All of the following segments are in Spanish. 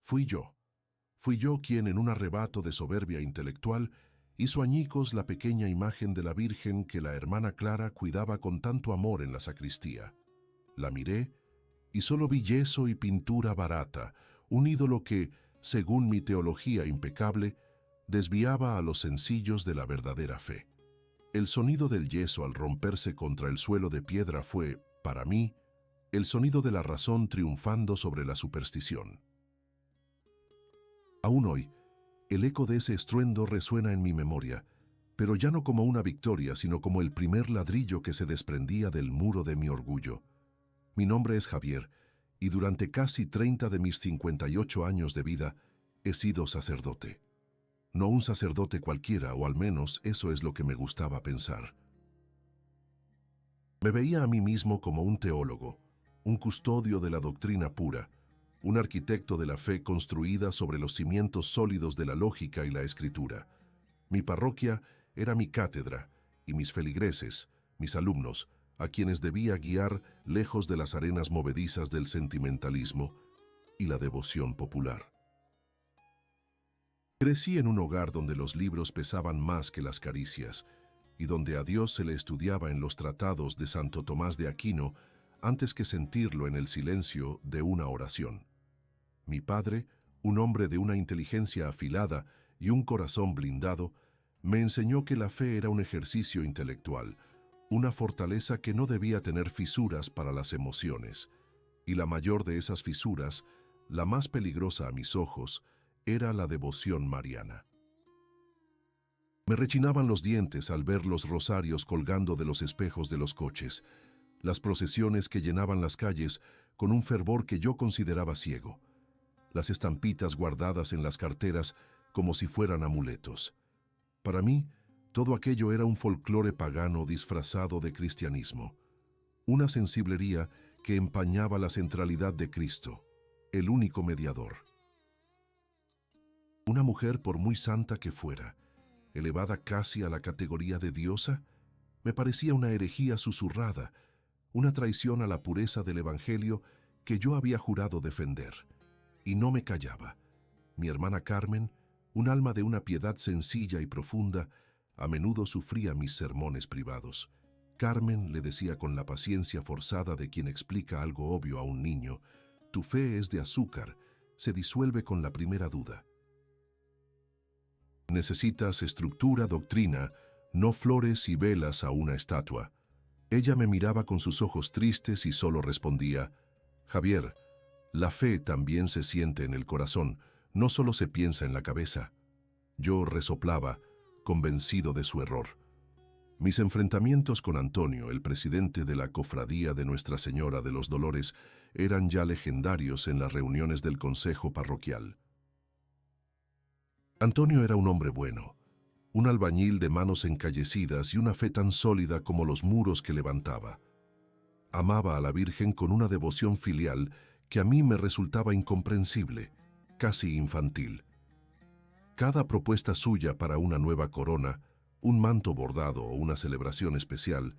Fui yo. Fui yo quien, en un arrebato de soberbia intelectual, hizo añicos la pequeña imagen de la Virgen que la hermana Clara cuidaba con tanto amor en la sacristía. La miré y solo vi yeso y pintura barata, un ídolo que, según mi teología impecable, desviaba a los sencillos de la verdadera fe. El sonido del yeso al romperse contra el suelo de piedra fue, para mí, el sonido de la razón triunfando sobre la superstición. Aún hoy, el eco de ese estruendo resuena en mi memoria, pero ya no como una victoria, sino como el primer ladrillo que se desprendía del muro de mi orgullo. Mi nombre es Javier, y durante casi 30 de mis 58 años de vida he sido sacerdote. No un sacerdote cualquiera, o al menos eso es lo que me gustaba pensar. Me veía a mí mismo como un teólogo, un custodio de la doctrina pura, un arquitecto de la fe construida sobre los cimientos sólidos de la lógica y la escritura. Mi parroquia era mi cátedra, y mis feligreses, mis alumnos, a quienes debía guiar lejos de las arenas movedizas del sentimentalismo y la devoción popular. Crecí en un hogar donde los libros pesaban más que las caricias, y donde a Dios se le estudiaba en los tratados de Santo Tomás de Aquino antes que sentirlo en el silencio de una oración. Mi padre, un hombre de una inteligencia afilada y un corazón blindado, me enseñó que la fe era un ejercicio intelectual, una fortaleza que no debía tener fisuras para las emociones, y la mayor de esas fisuras, la más peligrosa a mis ojos, era la devoción mariana. Me rechinaban los dientes al ver los rosarios colgando de los espejos de los coches, las procesiones que llenaban las calles con un fervor que yo consideraba ciego, las estampitas guardadas en las carteras como si fueran amuletos. Para mí, todo aquello era un folclore pagano disfrazado de cristianismo, una sensiblería que empañaba la centralidad de Cristo, el único mediador. Una mujer, por muy santa que fuera, elevada casi a la categoría de diosa, me parecía una herejía susurrada, una traición a la pureza del Evangelio que yo había jurado defender. Y no me callaba. Mi hermana Carmen, un alma de una piedad sencilla y profunda, a menudo sufría mis sermones privados. Carmen, le decía con la paciencia forzada de quien explica algo obvio a un niño, tu fe es de azúcar, se disuelve con la primera duda. Necesitas estructura, doctrina, no flores y velas a una estatua. Ella me miraba con sus ojos tristes y solo respondía, Javier, la fe también se siente en el corazón, no solo se piensa en la cabeza. Yo resoplaba, convencido de su error. Mis enfrentamientos con Antonio, el presidente de la cofradía de Nuestra Señora de los Dolores, eran ya legendarios en las reuniones del consejo parroquial. Antonio era un hombre bueno, un albañil de manos encallecidas y una fe tan sólida como los muros que levantaba. Amaba a la Virgen con una devoción filial que a mí me resultaba incomprensible, casi infantil. Cada propuesta suya para una nueva corona, un manto bordado o una celebración especial,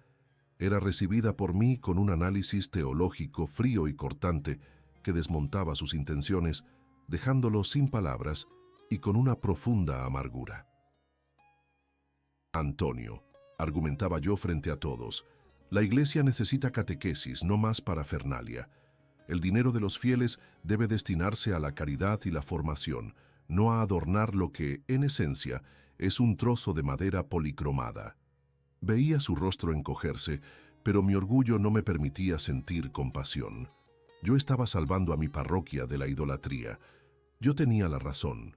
era recibida por mí con un análisis teológico frío y cortante que desmontaba sus intenciones, dejándolo sin palabras y con una profunda amargura. Antonio, argumentaba yo frente a todos, la Iglesia necesita catequesis, no más parafernalia. El dinero de los fieles debe destinarse a la caridad y la formación, no a adornar lo que, en esencia, es un trozo de madera policromada. Veía su rostro encogerse, pero mi orgullo no me permitía sentir compasión. Yo estaba salvando a mi parroquia de la idolatría. Yo tenía la razón.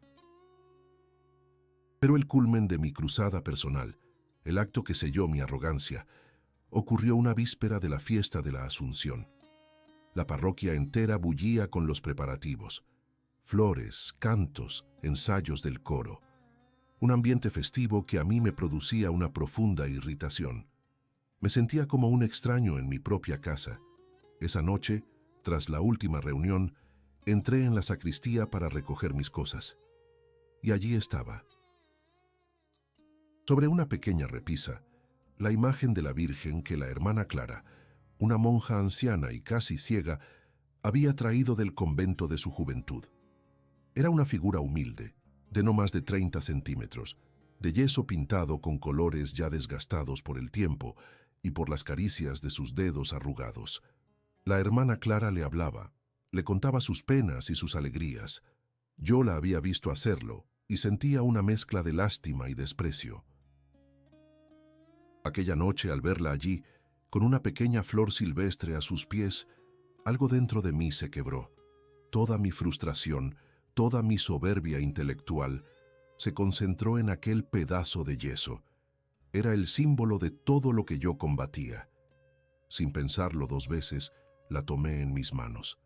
Pero el culmen de mi cruzada personal, el acto que selló mi arrogancia, ocurrió una víspera de la fiesta de la Asunción. La parroquia entera bullía con los preparativos. Flores, cantos, ensayos del coro. Un ambiente festivo que a mí me producía una profunda irritación. Me sentía como un extraño en mi propia casa. Esa noche, tras la última reunión, entré en la sacristía para recoger mis cosas. Y allí estaba. Sobre una pequeña repisa, la imagen de la Virgen que la hermana Clara, una monja anciana y casi ciega, había traído del convento de su juventud. Era una figura humilde, de no más de 30 centímetros, de yeso pintado con colores ya desgastados por el tiempo y por las caricias de sus dedos arrugados. La hermana Clara le hablaba, le contaba sus penas y sus alegrías. Yo la había visto hacerlo y sentía una mezcla de lástima y desprecio. Aquella noche, al verla allí, con una pequeña flor silvestre a sus pies, algo dentro de mí se quebró. Toda mi frustración, toda mi soberbia intelectual, se concentró en aquel pedazo de yeso. Era el símbolo de todo lo que yo combatía. Sin pensarlo 2 veces, la tomé en mis manos.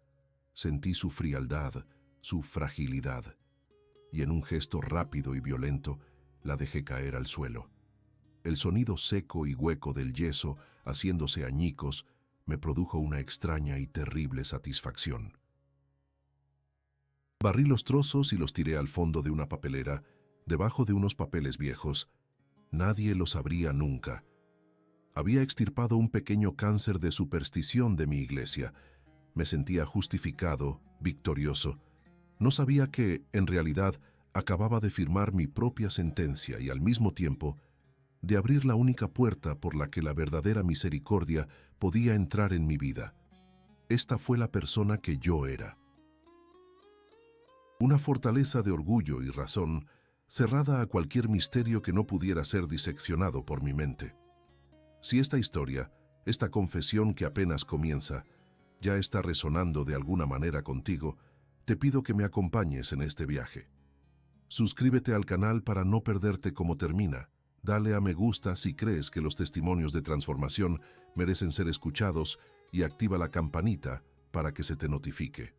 Sentí su frialdad, su fragilidad, y en un gesto rápido y violento, la dejé caer al suelo. El sonido seco y hueco del yeso, haciéndose añicos, me produjo una extraña y terrible satisfacción. Barrí los trozos y los tiré al fondo de una papelera, debajo de unos papeles viejos. Nadie lo sabría nunca. Había extirpado un pequeño cáncer de superstición de mi iglesia. Me sentía justificado, victorioso. No sabía que, en realidad, acababa de firmar mi propia sentencia y, al mismo tiempo, de abrir la única puerta por la que la verdadera misericordia podía entrar en mi vida. Esta fue la persona que yo era. Una fortaleza de orgullo y razón, cerrada a cualquier misterio que no pudiera ser diseccionado por mi mente. Si esta historia, esta confesión que apenas comienza, ya está resonando de alguna manera contigo, te pido que me acompañes en este viaje. Suscríbete al canal para no perderte cómo termina. Dale a me gusta si crees que los testimonios de transformación merecen ser escuchados y activa la campanita para que se te notifique.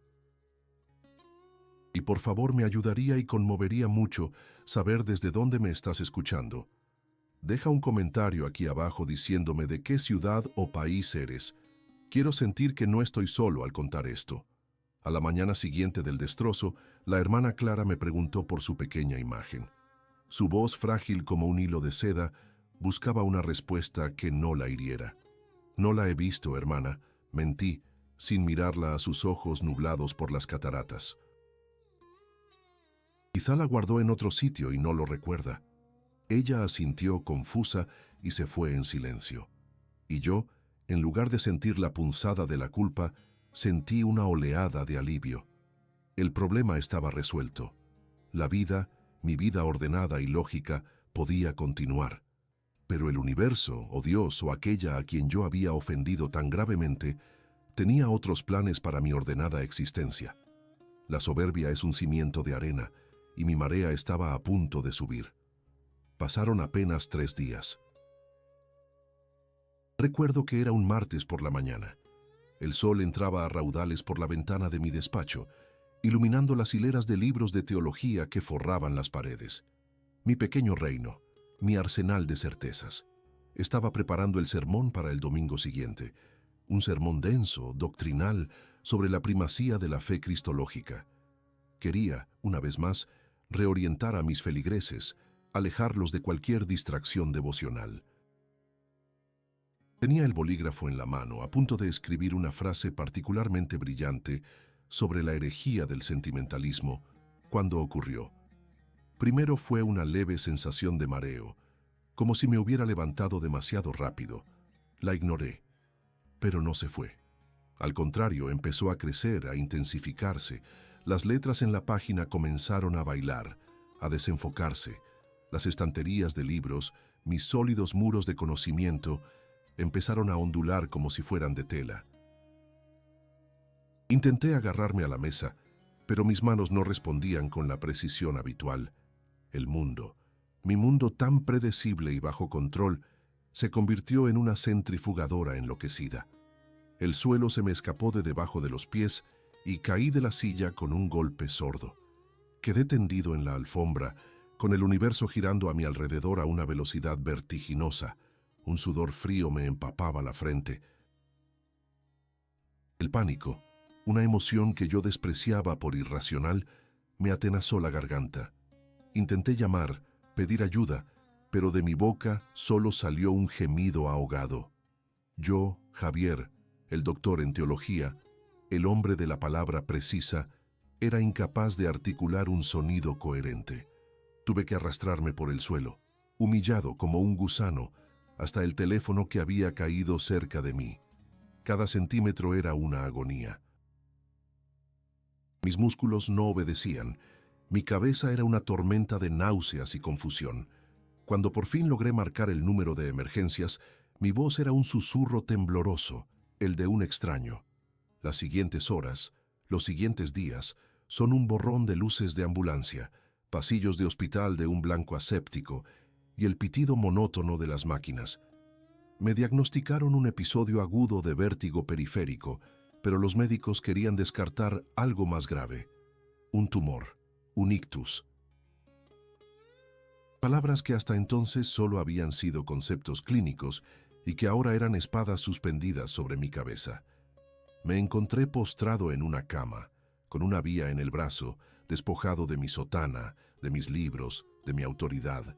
Y por favor, me ayudaría y conmovería mucho saber desde dónde me estás escuchando. Deja un comentario aquí abajo diciéndome de qué ciudad o país eres. Quiero sentir que no estoy solo al contar esto. A la mañana siguiente del destrozo, la hermana Clara me preguntó por su pequeña imagen. Su voz, frágil como un hilo de seda, buscaba una respuesta que no la hiriera. No la he visto, hermana, mentí, sin mirarla a sus ojos nublados por las cataratas. Quizá la guardó en otro sitio y no lo recuerda. Ella asintió confusa y se fue en silencio. Y yo, en lugar de sentir la punzada de la culpa, sentí una oleada de alivio. El problema estaba resuelto. La vida, mi vida ordenada y lógica, podía continuar. Pero el universo, o Dios, o aquella a quien yo había ofendido tan gravemente, tenía otros planes para mi ordenada existencia. La soberbia es un cimiento de arena, y mi marea estaba a punto de subir. Pasaron apenas 3 días. Recuerdo que era un martes por la mañana. El sol entraba a raudales por la ventana de mi despacho, iluminando las hileras de libros de teología que forraban las paredes. Mi pequeño reino, mi arsenal de certezas. Estaba preparando el sermón para el domingo siguiente, un sermón denso, doctrinal, sobre la primacía de la fe cristológica. Quería, una vez más, reorientar a mis feligreses, alejarlos de cualquier distracción devocional. Tenía el bolígrafo en la mano, a punto de escribir una frase particularmente brillante sobre la herejía del sentimentalismo, cuando ocurrió. Primero fue una leve sensación de mareo, como si me hubiera levantado demasiado rápido. La ignoré, pero no se fue. Al contrario, empezó a crecer, a intensificarse. Las letras en la página comenzaron a bailar, a desenfocarse. Las estanterías de libros, mis sólidos muros de conocimiento, empezaron a ondular como si fueran de tela. Intenté agarrarme a la mesa, pero mis manos no respondían con la precisión habitual. El mundo, mi mundo tan predecible y bajo control, se convirtió en una centrifugadora enloquecida. El suelo se me escapó de debajo de los pies y caí de la silla con un golpe sordo. Quedé tendido en la alfombra, con el universo girando a mi alrededor a una velocidad vertiginosa. Un sudor frío me empapaba la frente. El pánico, una emoción que yo despreciaba por irracional, me atenazó la garganta. Intenté llamar, pedir ayuda, pero de mi boca solo salió un gemido ahogado. Yo, Javier, el doctor en teología, el hombre de la palabra precisa, Era incapaz de articular un sonido coherente. Tuve que arrastrarme por el suelo, humillado como un gusano, hasta el teléfono que había caído cerca de mí. Cada centímetro era una agonía. Mis músculos no obedecían. Mi cabeza era una tormenta de náuseas y confusión. Cuando por fin logré marcar el número de emergencias, mi voz era un susurro tembloroso, el de un extraño. Las siguientes horas, los siguientes días, son un borrón de luces de ambulancia, pasillos de hospital de un blanco aséptico y el pitido monótono de las máquinas. Me diagnosticaron un episodio agudo de vértigo periférico, pero los médicos querían descartar algo más grave: un tumor, un ictus. Palabras que hasta entonces solo habían sido conceptos clínicos y que ahora eran espadas suspendidas sobre mi cabeza. Me encontré postrado en una cama, con una vía en el brazo, despojado de mi sotana, de mis libros, de mi autoridad.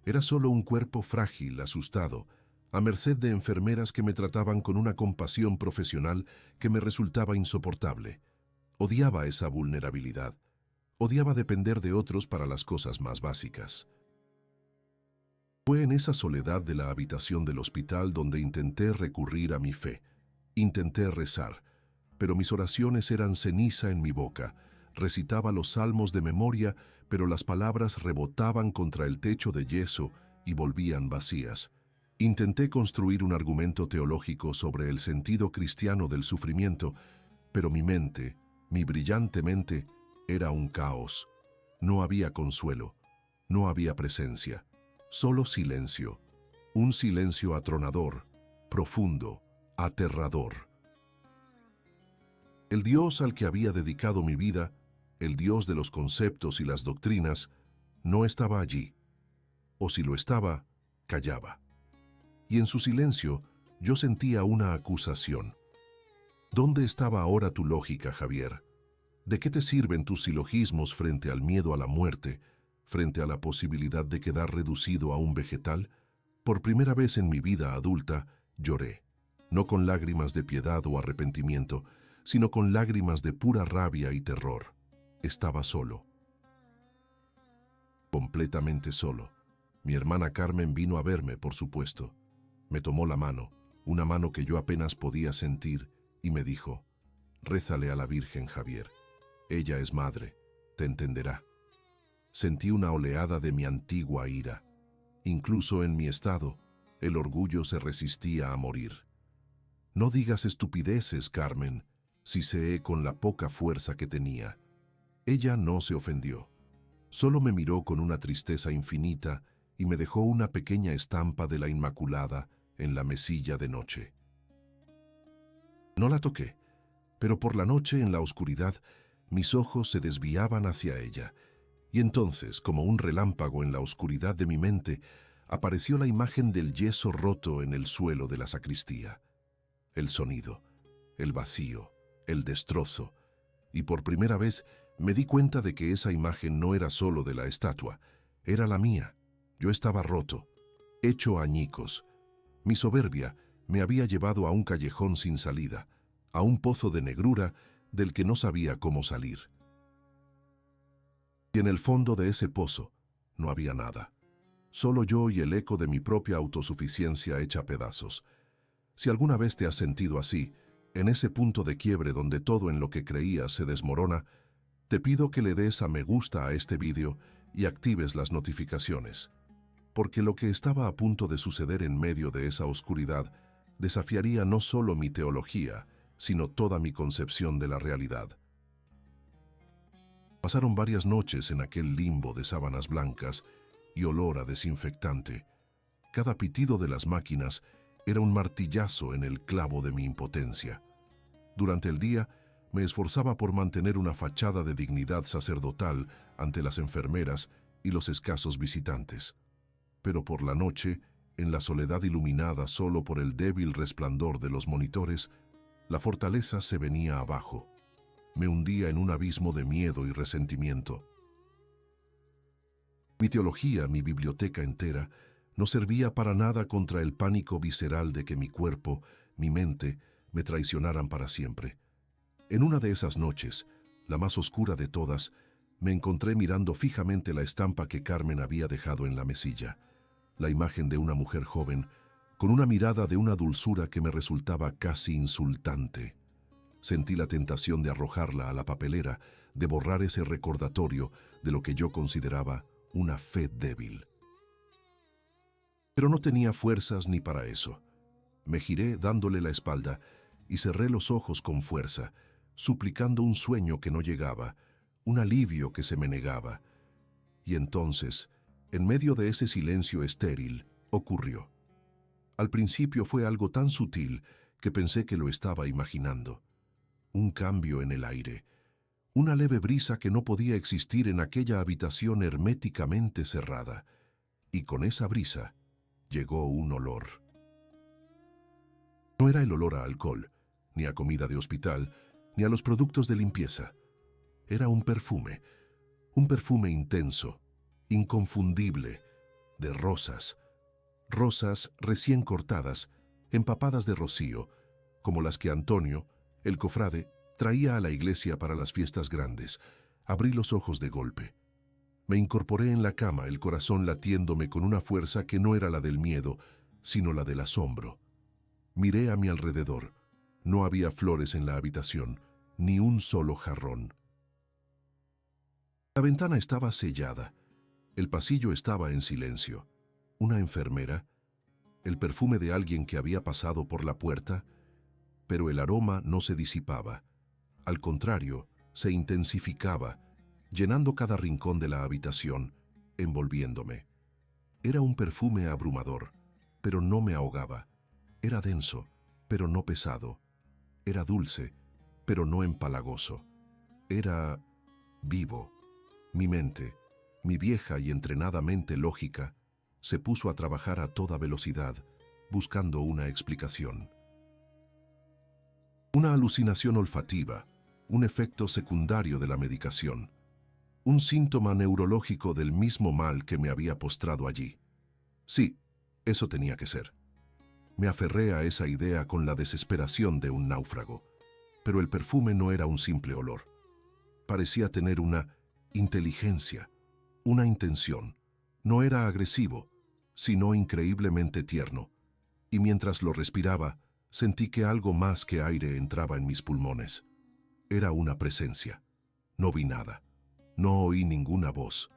Era solo un cuerpo frágil, asustado, a merced de enfermeras que me trataban con una compasión profesional que me resultaba insoportable. Odiaba esa vulnerabilidad. Odiaba depender de otros para las cosas más básicas. Fue en esa soledad de la habitación del hospital donde intenté recurrir a mi fe. Intenté rezar, pero mis oraciones eran ceniza en mi boca. Recitaba los salmos de memoria, pero las palabras rebotaban contra el techo de yeso y volvían vacías. Intenté construir un argumento teológico sobre el sentido cristiano del sufrimiento, pero mi mente, mi brillante mente, era un caos. No había consuelo, no había presencia, solo silencio. Un silencio atronador, profundo, aterrador. El Dios al que había dedicado mi vida, el Dios de los conceptos y las doctrinas, no estaba allí. O si lo estaba, callaba. Y en su silencio yo sentía una acusación. ¿Dónde estaba ahora tu lógica, Javier? ¿De qué te sirven tus silogismos frente al miedo a la muerte, frente a la posibilidad de quedar reducido a un vegetal? Por primera vez en mi vida adulta, lloré, no con lágrimas de piedad o arrepentimiento, sino con lágrimas de pura rabia y terror. Estaba solo. Completamente solo. Mi hermana Carmen vino a verme, por supuesto. Me tomó la mano, una mano que yo apenas podía sentir, y me dijo: «Rézale a la Virgen, Javier. Ella es madre, te entenderá». Sentí una oleada de mi antigua ira. Incluso en mi estado, el orgullo se resistía a morir. «No digas estupideces, Carmen», siseé con la poca fuerza que tenía. Ella no se ofendió. Solo me miró con una tristeza infinita y me dejó una pequeña estampa de la Inmaculada en la mesilla de noche. No la toqué, pero por la noche en la oscuridad mis ojos se desviaban hacia ella, y entonces, como un relámpago en la oscuridad de mi mente, apareció la imagen del yeso roto en el suelo de la sacristía. El sonido, el vacío, el destrozo, y por primera vez me di cuenta de que esa imagen no era solo de la estatua, era la mía. Yo estaba roto, hecho añicos. Mi soberbia me había llevado a un callejón sin salida, a un pozo de negrura del que no sabía cómo salir. Y en el fondo de ese pozo no había nada, solo yo y el eco de mi propia autosuficiencia hecha pedazos. Si alguna vez te has sentido así, en ese punto de quiebre donde todo en lo que creías se desmorona, te pido que le des a me gusta a este vídeo y actives las notificaciones, porque lo que estaba a punto de suceder en medio de esa oscuridad desafiaría no solo mi teología, sino toda mi concepción de la realidad. Pasaron varias noches en aquel limbo de sábanas blancas y olor a desinfectante. Cada pitido de las máquinas era un martillazo en el clavo de mi impotencia. Durante el día me esforzaba por mantener una fachada de dignidad sacerdotal ante las enfermeras y los escasos visitantes. Pero por la noche, en la soledad iluminada solo por el débil resplandor de los monitores, la fortaleza se venía abajo. Me hundía en un abismo de miedo y resentimiento. Mi teología, mi biblioteca entera, no servía para nada contra el pánico visceral de que mi cuerpo, mi mente, me traicionaran para siempre. En una de esas noches, la más oscura de todas, me encontré mirando fijamente la estampa que Carmen había dejado en la mesilla, la imagen de una mujer joven, con una mirada de una dulzura que me resultaba casi insultante. Sentí la tentación de arrojarla a la papelera, de borrar ese recordatorio de lo que yo consideraba una fe débil. Pero no tenía fuerzas ni para eso. Me giré dándole la espalda y cerré los ojos con fuerza, suplicando un sueño que no llegaba, un alivio que se me negaba. Y entonces, en medio de ese silencio estéril, ocurrió. Al principio fue algo tan sutil que pensé que lo estaba imaginando. Un cambio en el aire, una leve brisa que no podía existir en aquella habitación herméticamente cerrada. Y con esa brisa llegó un olor. No era el olor a alcohol, ni a comida de hospital, ni a los productos de limpieza. Era un perfume intenso, inconfundible, de rosas. Rosas recién cortadas, empapadas de rocío, como las que Antonio, el cofrade, traía a la iglesia para las fiestas grandes. Abrí los ojos de golpe. Me incorporé en la cama, el corazón latiéndome con una fuerza que no era la del miedo, sino la del asombro. Miré a mi alrededor. No había flores en la habitación, ni un solo jarrón. La ventana estaba sellada. El pasillo estaba en silencio. Una enfermera, el perfume de alguien que había pasado por la puerta, pero el aroma no se disipaba. Al contrario, se intensificaba, llenando cada rincón de la habitación, envolviéndome. Era un perfume abrumador, pero no me ahogaba. Era denso, pero no pesado. Era dulce, pero no empalagoso. Era vivo. Mi mente, mi vieja y entrenada mente lógica, se puso a trabajar a toda velocidad, buscando una explicación. Una alucinación olfativa, un efecto secundario de la medicación, un síntoma neurológico del mismo mal que me había postrado allí. Sí, eso tenía que ser. Me aferré a esa idea con la desesperación de un náufrago, pero el perfume no era un simple olor. Parecía tener una inteligencia, una intención. No era agresivo, sino increíblemente tierno, y mientras lo respiraba, sentí que algo más que aire entraba en mis pulmones. Era una presencia. No vi nada. No oí ninguna voz.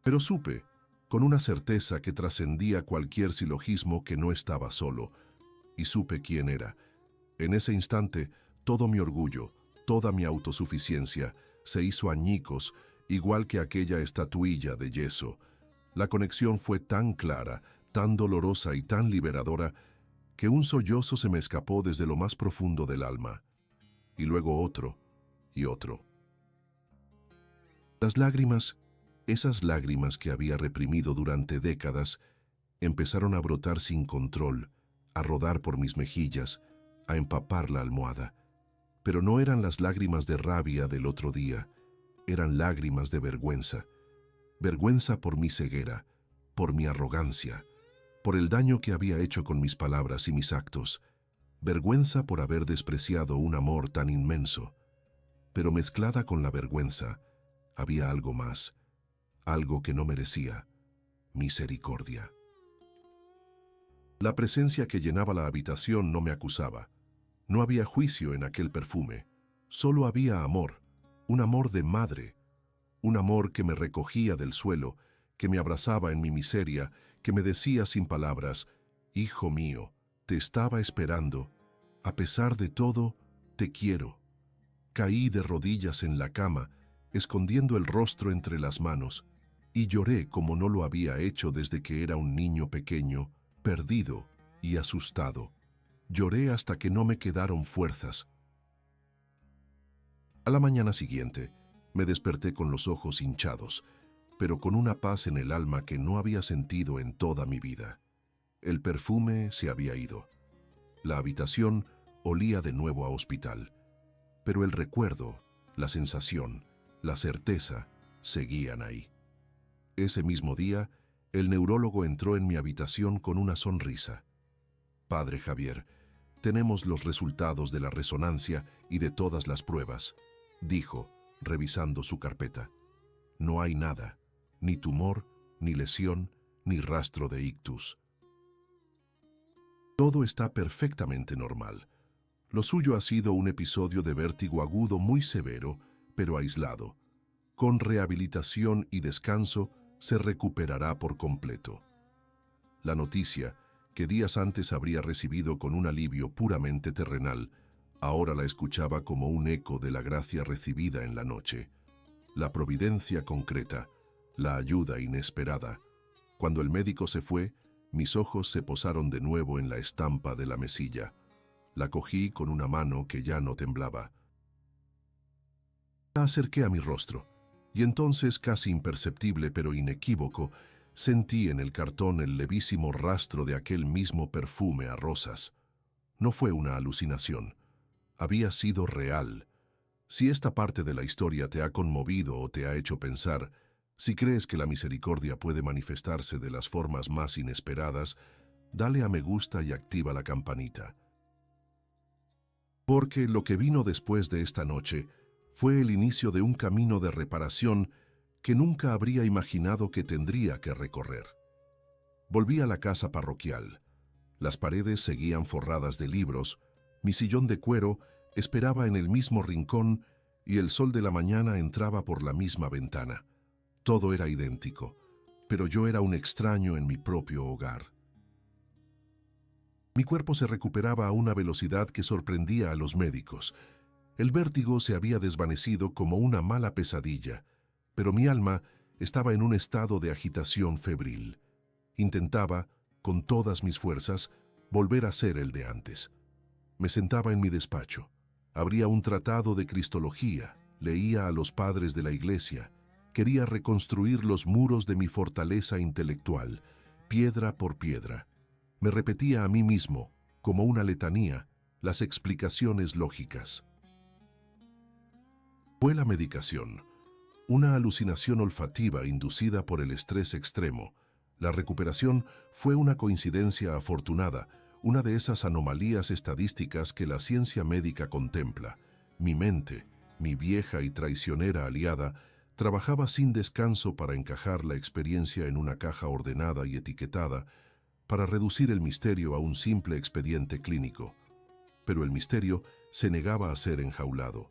Pero supe, con una certeza que trascendía cualquier silogismo, que no estaba solo, y supe quién era. En ese instante, todo mi orgullo, toda mi autosuficiencia, se hizo añicos, igual que aquella estatuilla de yeso. La conexión fue tan clara, tan dolorosa y tan liberadora, que un sollozo se me escapó desde lo más profundo del alma, y luego otro y otro. Las lágrimas, esas lágrimas que había reprimido durante décadas, empezaron a brotar sin control, a rodar por mis mejillas, a empapar la almohada. Pero no eran las lágrimas de rabia del otro día, eran lágrimas de vergüenza. Vergüenza por mi ceguera, por mi arrogancia, por el daño que había hecho con mis palabras y mis actos. Vergüenza por haber despreciado un amor tan inmenso. Pero mezclada con la vergüenza, había algo más, algo que no merecía: misericordia. La presencia que llenaba la habitación no me acusaba. No había juicio en aquel perfume. Solo había amor, un amor de madre, un amor que me recogía del suelo, que me abrazaba en mi miseria, que me decía sin palabras: «Hijo mío, te estaba esperando. A pesar de todo, te quiero». Caí de rodillas en la cama, escondiendo el rostro entre las manos, y lloré como no lo había hecho desde que era un niño pequeño, perdido y asustado. Lloré hasta que no me quedaron fuerzas. A la mañana siguiente, me desperté con los ojos hinchados, pero con una paz en el alma que no había sentido en toda mi vida. El perfume se había ido. La habitación olía de nuevo a hospital, pero el recuerdo, la sensación, la certeza seguían ahí. Ese mismo día, el neurólogo entró en mi habitación con una sonrisa. «Padre Javier, tenemos los resultados de la resonancia y de todas las pruebas, dijo, revisando su carpeta. No hay nada, ni tumor, ni lesión, ni rastro de ictus. Todo está perfectamente normal. Lo suyo ha sido un episodio de vértigo agudo muy severo, pero aislado. Con rehabilitación y descanso, se recuperará por completo. La noticia, que días antes habría recibido con un alivio puramente terrenal, ahora la escuchaba como un eco de la gracia recibida en la noche. La providencia concreta, la ayuda inesperada. Cuando el médico se fue, mis ojos se posaron de nuevo en la estampa de la mesilla. La cogí con una mano que ya no temblaba. La acerqué a mi rostro, y entonces, casi imperceptible pero inequívoco, sentí en el cartón el levísimo rastro de aquel mismo perfume a rosas. No fue una alucinación. Había sido real. Si esta parte de la historia te ha conmovido o te ha hecho pensar, si crees que la misericordia puede manifestarse de las formas más inesperadas, dale a me gusta y activa la campanita. Porque lo que vino después de esta noche fue el inicio de un camino de reparación que nunca habría imaginado que tendría que recorrer. Volví a la casa parroquial. Las paredes seguían forradas de libros, mi sillón de cuero esperaba en el mismo rincón y el sol de la mañana entraba por la misma ventana. Todo era idéntico, pero yo era un extraño en mi propio hogar. Mi cuerpo se recuperaba a una velocidad que sorprendía a los médicos. El vértigo se había desvanecido como una mala pesadilla, pero mi alma estaba en un estado de agitación febril. Intentaba, con todas mis fuerzas, volver a ser el de antes. Me sentaba en mi despacho. Abría un tratado de Cristología, leía a los padres de la Iglesia. Quería reconstruir los muros de mi fortaleza intelectual, piedra por piedra. Me repetía a mí mismo, como una letanía, las explicaciones lógicas. Fue la medicación, una alucinación olfativa inducida por el estrés extremo. La recuperación fue una coincidencia afortunada, una de esas anomalías estadísticas que la ciencia médica contempla. Mi mente, mi vieja y traicionera aliada, trabajaba sin descanso para encajar la experiencia en una caja ordenada y etiquetada, para reducir el misterio a un simple expediente clínico. Pero el misterio se negaba a ser enjaulado.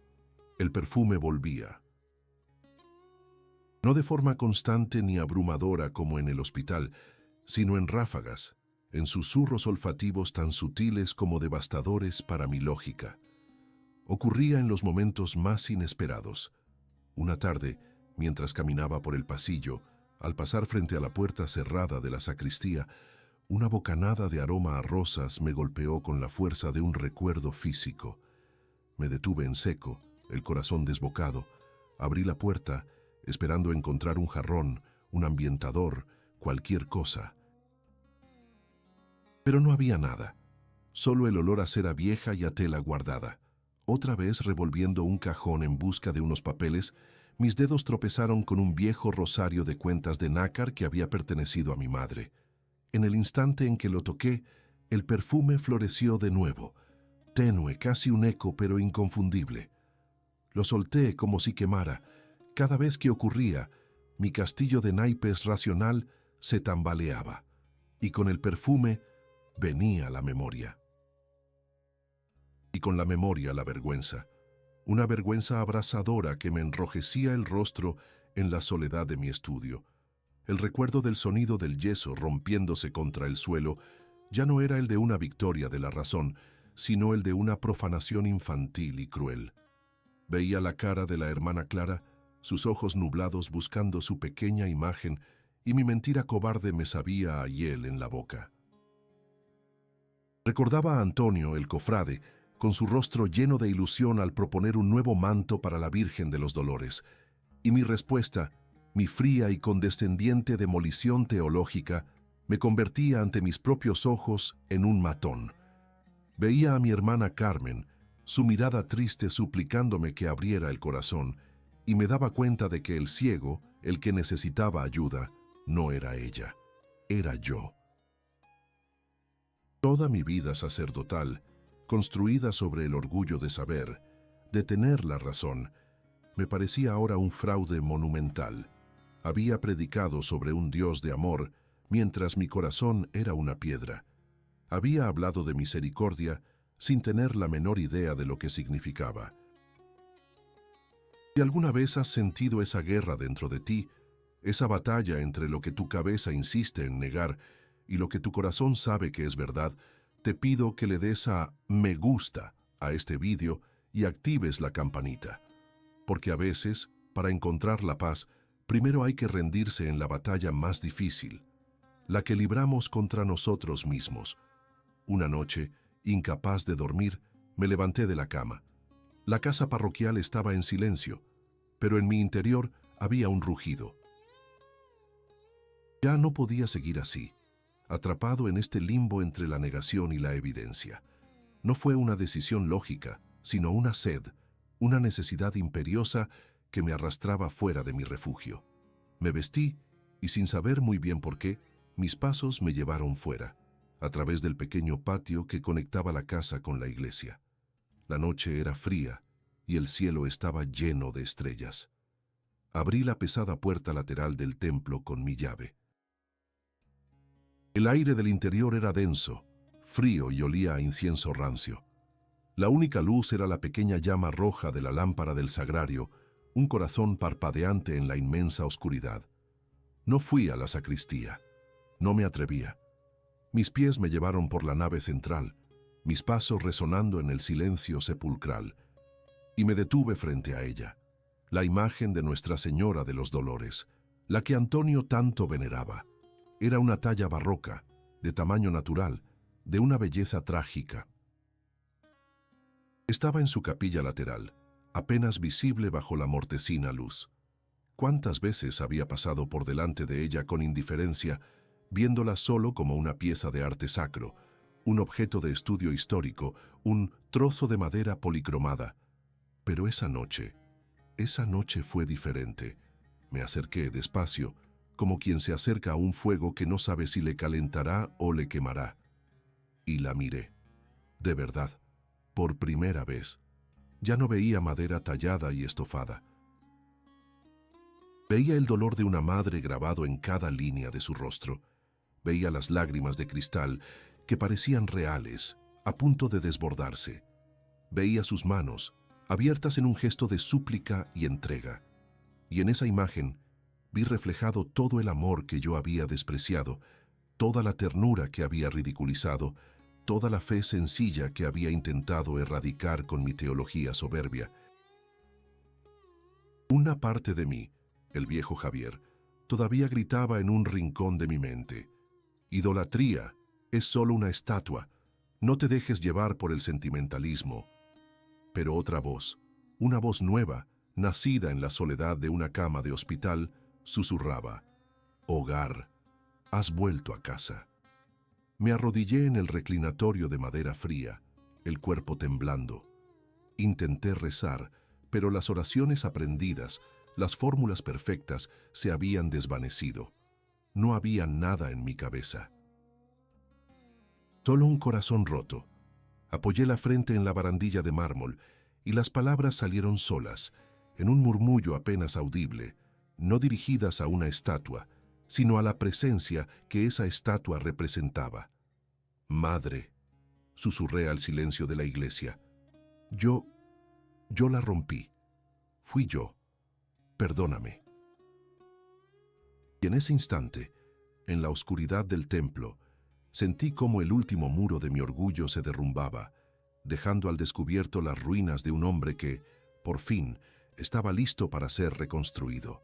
El perfume volvía. No de forma constante ni abrumadora como en el hospital, sino en ráfagas, en susurros olfativos tan sutiles como devastadores para mi lógica. Ocurría en los momentos más inesperados. Una tarde, mientras caminaba por el pasillo, al pasar frente a la puerta cerrada de la sacristía, una bocanada de aroma a rosas me golpeó con la fuerza de un recuerdo físico. Me detuve en seco, el corazón desbocado. Abrí la puerta, esperando encontrar un jarrón, un ambientador, cualquier cosa. Pero no había nada, solo el olor a cera vieja y a tela guardada. Otra vez, revolviendo un cajón en busca de unos papeles, mis dedos tropezaron con un viejo rosario de cuentas de nácar que había pertenecido a mi madre. En el instante en que lo toqué, el perfume floreció de nuevo, tenue, casi un eco, pero inconfundible. Lo solté como si quemara. Cada vez que ocurría, mi castillo de naipes racional se tambaleaba, y con el perfume venía la memoria. Y con la memoria la vergüenza, una vergüenza abrasadora que me enrojecía el rostro en la soledad de mi estudio. El recuerdo del sonido del yeso rompiéndose contra el suelo ya no era el de una victoria de la razón, sino el de una profanación infantil y cruel. Veía la cara de la hermana Clara, sus ojos nublados buscando su pequeña imagen, y mi mentira cobarde me sabía a hiel en la boca. Recordaba a Antonio, el cofrade, con su rostro lleno de ilusión al proponer un nuevo manto para la Virgen de los Dolores, y mi respuesta, mi fría y condescendiente demolición teológica, me convertía ante mis propios ojos en un matón. Veía a mi hermana Carmen, su mirada triste suplicándome que abriera el corazón, y me daba cuenta de que el ciego, el que necesitaba ayuda, no era ella, era yo. Toda mi vida sacerdotal construida sobre el orgullo de saber, de tener la razón, me parecía ahora un fraude monumental. Había predicado sobre un Dios de amor, mientras mi corazón era una piedra. Había hablado de misericordia sin tener la menor idea de lo que significaba. Si alguna vez has sentido esa guerra dentro de ti, esa batalla entre lo que tu cabeza insiste en negar y lo que tu corazón sabe que es verdad, te pido que le des a me gusta a este vídeo y actives la campanita. Porque a veces, para encontrar la paz, primero hay que rendirse en la batalla más difícil, la que libramos contra nosotros mismos. Una noche, incapaz de dormir, me levanté de la cama. La casa parroquial estaba en silencio, pero en mi interior había un rugido. Ya no podía seguir así, atrapado en este limbo entre la negación y la evidencia. No fue una decisión lógica, sino una sed, una necesidad imperiosa que me arrastraba fuera de mi refugio. Me vestí y, sin saber muy bien por qué, mis pasos me llevaron fuera, a través del pequeño patio que conectaba la casa con la iglesia. La noche era fría y el cielo estaba lleno de estrellas. Abrí la pesada puerta lateral del templo con mi llave. El aire del interior era denso, frío y olía a incienso rancio. La única luz era la pequeña llama roja de la lámpara del sagrario, un corazón parpadeante en la inmensa oscuridad. No fui a la sacristía. No me atrevía. Mis pies me llevaron por la nave central, mis pasos resonando en el silencio sepulcral, y me detuve frente a ella, la imagen de Nuestra Señora de los Dolores, la que Antonio tanto veneraba. Era una talla barroca, de tamaño natural, de una belleza trágica. Estaba en su capilla lateral, apenas visible bajo la mortecina luz. ¿Cuántas veces había pasado por delante de ella con indiferencia, viéndola solo como una pieza de arte sacro, un objeto de estudio histórico, un trozo de madera policromada? Pero esa noche fue diferente. Me acerqué despacio, como quien se acerca a un fuego que no sabe si le calentará o le quemará. Y la miré. De verdad, por primera vez. Ya no veía madera tallada y estofada. Veía el dolor de una madre grabado en cada línea de su rostro. Veía las lágrimas de cristal que parecían reales, a punto de desbordarse. Veía sus manos, abiertas en un gesto de súplica y entrega. Y en esa imagen vi reflejado todo el amor que yo había despreciado, toda la ternura que había ridiculizado, toda la fe sencilla que había intentado erradicar con mi teología soberbia. Una parte de mí, el viejo Javier, todavía gritaba en un rincón de mi mente: idolatría, es solo una estatua, no te dejes llevar por el sentimentalismo. Pero otra voz, una voz nueva, nacida en la soledad de una cama de hospital, susurraba: hogar, has vuelto a casa. Me arrodillé en el reclinatorio de madera fría, el cuerpo temblando. Intenté rezar, pero las oraciones aprendidas, las fórmulas perfectas, se habían desvanecido. No había nada en mi cabeza. Solo un corazón roto. Apoyé la frente en la barandilla de mármol y las palabras salieron solas, en un murmullo apenas audible, no dirigidas a una estatua, sino a la presencia que esa estatua representaba. Madre, susurré al silencio de la iglesia. Yo la rompí. Fui yo. Perdóname. Y en ese instante, en la oscuridad del templo, sentí cómo el último muro de mi orgullo se derrumbaba, dejando al descubierto las ruinas de un hombre que, por fin, estaba listo para ser reconstruido.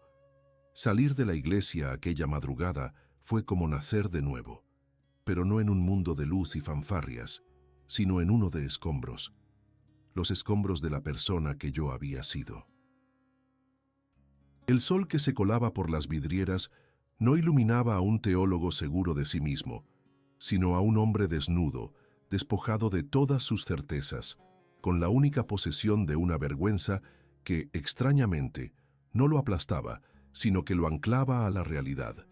Salir de la iglesia aquella madrugada fue como nacer de nuevo, pero no en un mundo de luz y fanfarrias, sino en uno de escombros, los escombros de la persona que yo había sido. El sol que se colaba por las vidrieras no iluminaba a un teólogo seguro de sí mismo, sino a un hombre desnudo, despojado de todas sus certezas, con la única posesión de una vergüenza que, extrañamente, no lo aplastaba, sino que lo anclaba a la realidad.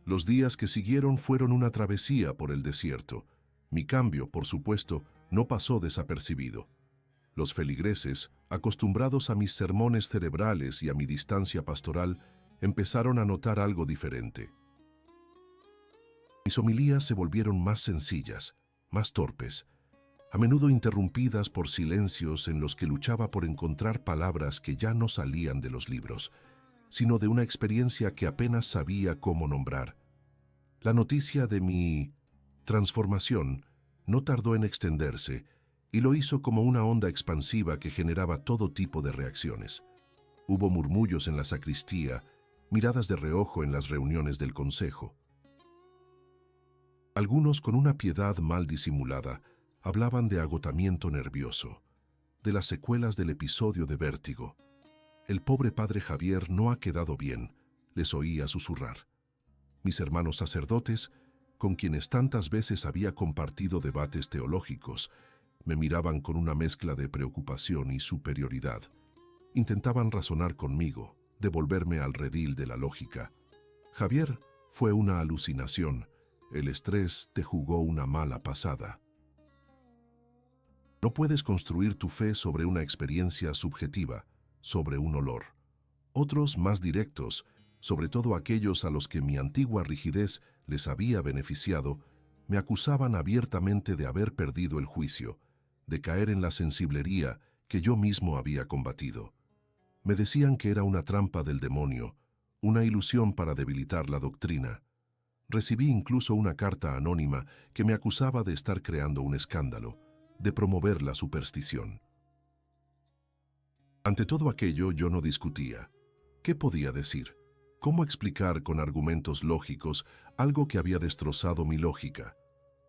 Los días que siguieron fueron una travesía por el desierto. Mi cambio, por supuesto, no pasó desapercibido. Los feligreses, acostumbrados a mis sermones cerebrales y a mi distancia pastoral, empezaron a notar algo diferente. Mis homilías se volvieron más sencillas, más torpes, a menudo interrumpidas por silencios en los que luchaba por encontrar palabras que ya no salían de los libros, sino de una experiencia que apenas sabía cómo nombrar. La noticia de mi transformación no tardó en extenderse, y lo hizo como una onda expansiva que generaba todo tipo de reacciones. Hubo murmullos en la sacristía, miradas de reojo en las reuniones del consejo. Algunos, con una piedad mal disimulada, hablaban de agotamiento nervioso, de las secuelas del episodio de vértigo. El pobre padre Javier no ha quedado bien, les oía susurrar. Mis hermanos sacerdotes, con quienes tantas veces había compartido debates teológicos, me miraban con una mezcla de preocupación y superioridad. Intentaban razonar conmigo, devolverme al redil de la lógica. Javier, fue una alucinación. El estrés te jugó una mala pasada. No puedes construir tu fe sobre una experiencia subjetiva, sobre un olor. Otros, más directos, sobre todo aquellos a los que mi antigua rigidez les había beneficiado, me acusaban abiertamente de haber perdido el juicio, de caer en la sensiblería que yo mismo había combatido. Me decían que era una trampa del demonio, una ilusión para debilitar la doctrina. Recibí incluso una carta anónima que me acusaba de estar creando un escándalo, de promover la superstición. Ante todo aquello yo no discutía. ¿Qué podía decir? ¿Cómo explicar con argumentos lógicos algo que había destrozado mi lógica?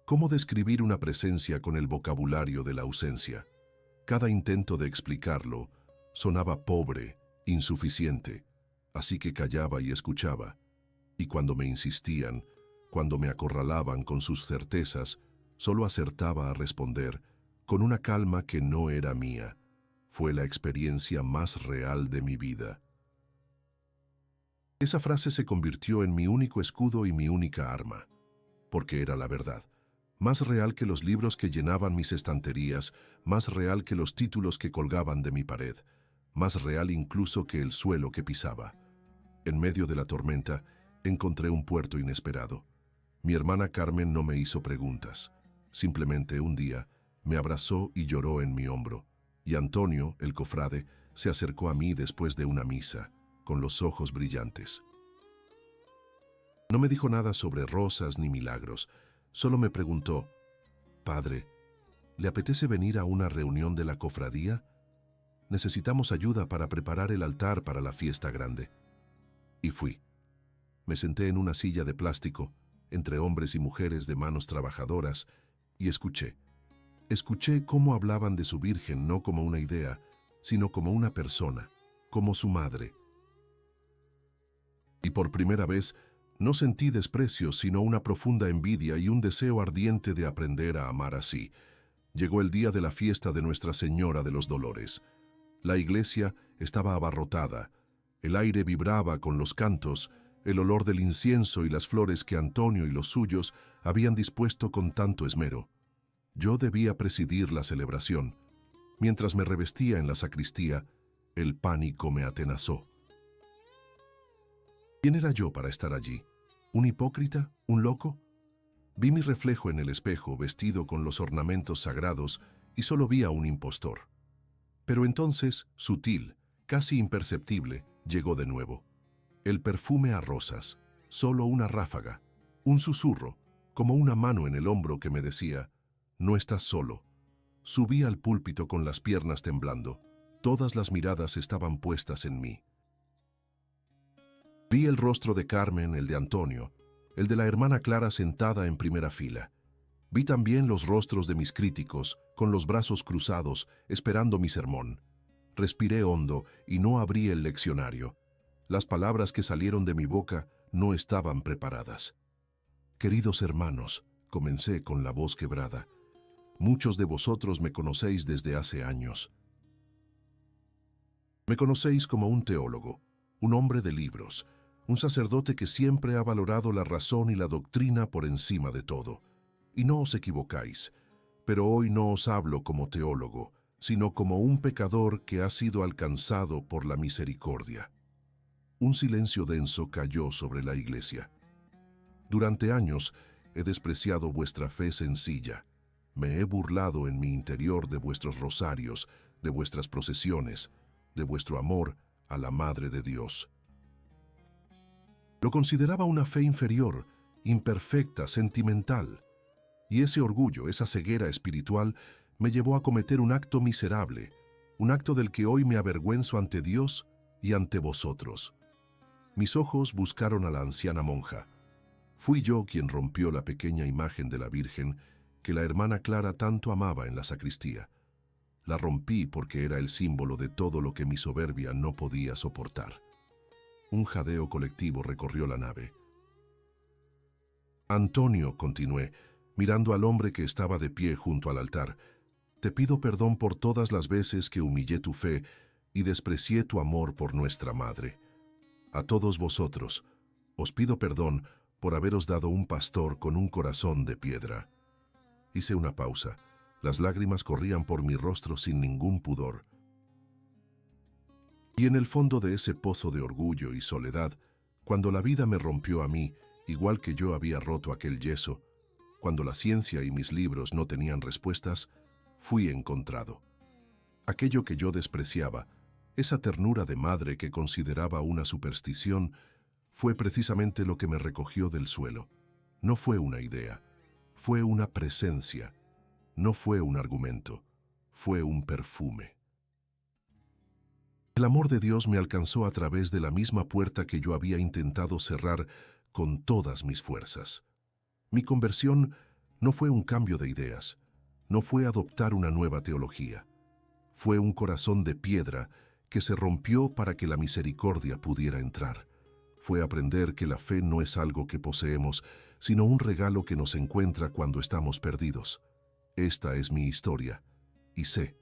¿Cómo describir una presencia con el vocabulario de la ausencia? Cada intento de explicarlo sonaba pobre, insuficiente, así que callaba y escuchaba. Y cuando me insistían, cuando me acorralaban con sus certezas, solo acertaba a responder, con una calma que no era mía. Fue la experiencia más real de mi vida. Esa frase se convirtió en mi único escudo y mi única arma, porque era la verdad. Más real que los libros que llenaban mis estanterías, más real que los títulos que colgaban de mi pared, más real incluso que el suelo que pisaba. En medio de la tormenta, encontré un puerto inesperado. Mi hermana Carmen no me hizo preguntas. Simplemente un día me abrazó y lloró en mi hombro, y Antonio, el cofrade, se acercó a mí después de una misa, con los ojos brillantes. No me dijo nada sobre rosas ni milagros, solo me preguntó: «Padre, ¿le apetece venir a una reunión de la cofradía? Necesitamos ayuda para preparar el altar para la fiesta grande». Y fui. Me senté en una silla de plástico, entre hombres y mujeres de manos trabajadoras, y escuché. Escuché cómo hablaban de su Virgen no como una idea, sino como una persona, como su madre. Y por primera vez no sentí desprecio, sino una profunda envidia y un deseo ardiente de aprender a amar así. Llegó el día de la fiesta de Nuestra Señora de los Dolores. La iglesia estaba abarrotada, el aire vibraba con los cantos, el olor del incienso y las flores que Antonio y los suyos habían dispuesto con tanto esmero. Yo debía presidir la celebración. Mientras me revestía en la sacristía, el pánico me atenazó. ¿Quién era yo para estar allí? ¿Un hipócrita? ¿Un loco? Vi mi reflejo en el espejo, vestido con los ornamentos sagrados, y solo vi a un impostor. Pero entonces, sutil, casi imperceptible, llegó de nuevo. El perfume a rosas, solo una ráfaga, un susurro, como una mano en el hombro que me decía: «No estás solo». Subí al púlpito con las piernas temblando. Todas las miradas estaban puestas en mí. Vi el rostro de Carmen, el de Antonio, el de la hermana Clara sentada en primera fila. Vi también los rostros de mis críticos, con los brazos cruzados, esperando mi sermón. Respiré hondo y no abrí el leccionario. Las palabras que salieron de mi boca no estaban preparadas. «Queridos hermanos», comencé con la voz quebrada, «muchos de vosotros me conocéis desde hace años. Me conocéis como un teólogo, un hombre de libros, un sacerdote que siempre ha valorado la razón y la doctrina por encima de todo. Y no os equivocáis. Pero hoy no os hablo como teólogo, sino como un pecador que ha sido alcanzado por la misericordia. Un silencio denso cayó sobre la iglesia. Durante años he despreciado vuestra fe sencilla. Me he burlado en mi interior de vuestros rosarios, de vuestras procesiones, de vuestro amor a la Madre de Dios. Lo consideraba una fe inferior, imperfecta, sentimental. Y ese orgullo, esa ceguera espiritual, me llevó a cometer un acto miserable, un acto del que hoy me avergüenzo ante Dios y ante vosotros. Mis ojos buscaron a la anciana monja. Fui yo quien rompió la pequeña imagen de la Virgen que la hermana Clara tanto amaba en la sacristía. La rompí porque era el símbolo de todo lo que mi soberbia no podía soportar. Un jadeo colectivo recorrió la nave. Antonio, continué, mirando al hombre que estaba de pie junto al altar, te pido perdón por todas las veces que humillé tu fe y desprecié tu amor por nuestra Madre. A todos vosotros, os pido perdón por haberos dado un pastor con un corazón de piedra. Hice una pausa. Las lágrimas corrían por mi rostro sin ningún pudor. Y en el fondo de ese pozo de orgullo y soledad, cuando la vida me rompió a mí, igual que yo había roto aquel yeso, cuando la ciencia y mis libros no tenían respuestas, fui encontrado. Aquello que yo despreciaba, esa ternura de madre que consideraba una superstición, fue precisamente lo que me recogió del suelo. No fue una idea, fue una presencia, no fue un argumento, fue un perfume. El amor de Dios me alcanzó a través de la misma puerta que yo había intentado cerrar con todas mis fuerzas. Mi conversión no fue un cambio de ideas, no fue adoptar una nueva teología. Fue un corazón de piedra que se rompió para que la misericordia pudiera entrar. Fue aprender que la fe no es algo que poseemos, sino un regalo que nos encuentra cuando estamos perdidos. Esta es mi historia, y sé,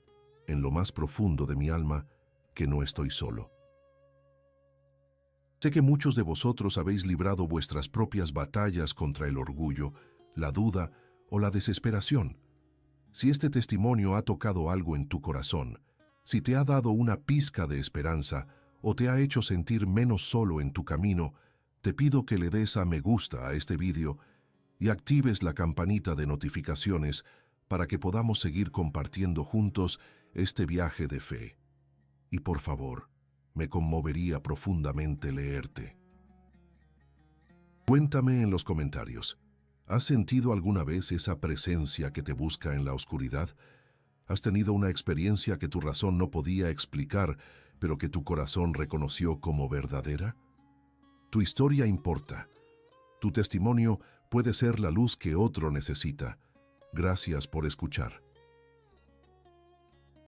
en lo más profundo de mi alma, que no estoy solo. Sé que muchos de vosotros habéis librado vuestras propias batallas contra el orgullo, la duda o la desesperación. Si este testimonio ha tocado algo en tu corazón, si te ha dado una pizca de esperanza o te ha hecho sentir menos solo en tu camino, te pido que le des a me gusta a este vídeo y actives la campanita de notificaciones para que podamos seguir compartiendo juntos este viaje de fe. Y por favor, me conmovería profundamente leerte. Cuéntame en los comentarios, ¿has sentido alguna vez esa presencia que te busca en la oscuridad? ¿Has tenido una experiencia que tu razón no podía explicar, pero que tu corazón reconoció como verdadera? Tu historia importa. Tu testimonio puede ser la luz que otro necesita. Gracias por escuchar.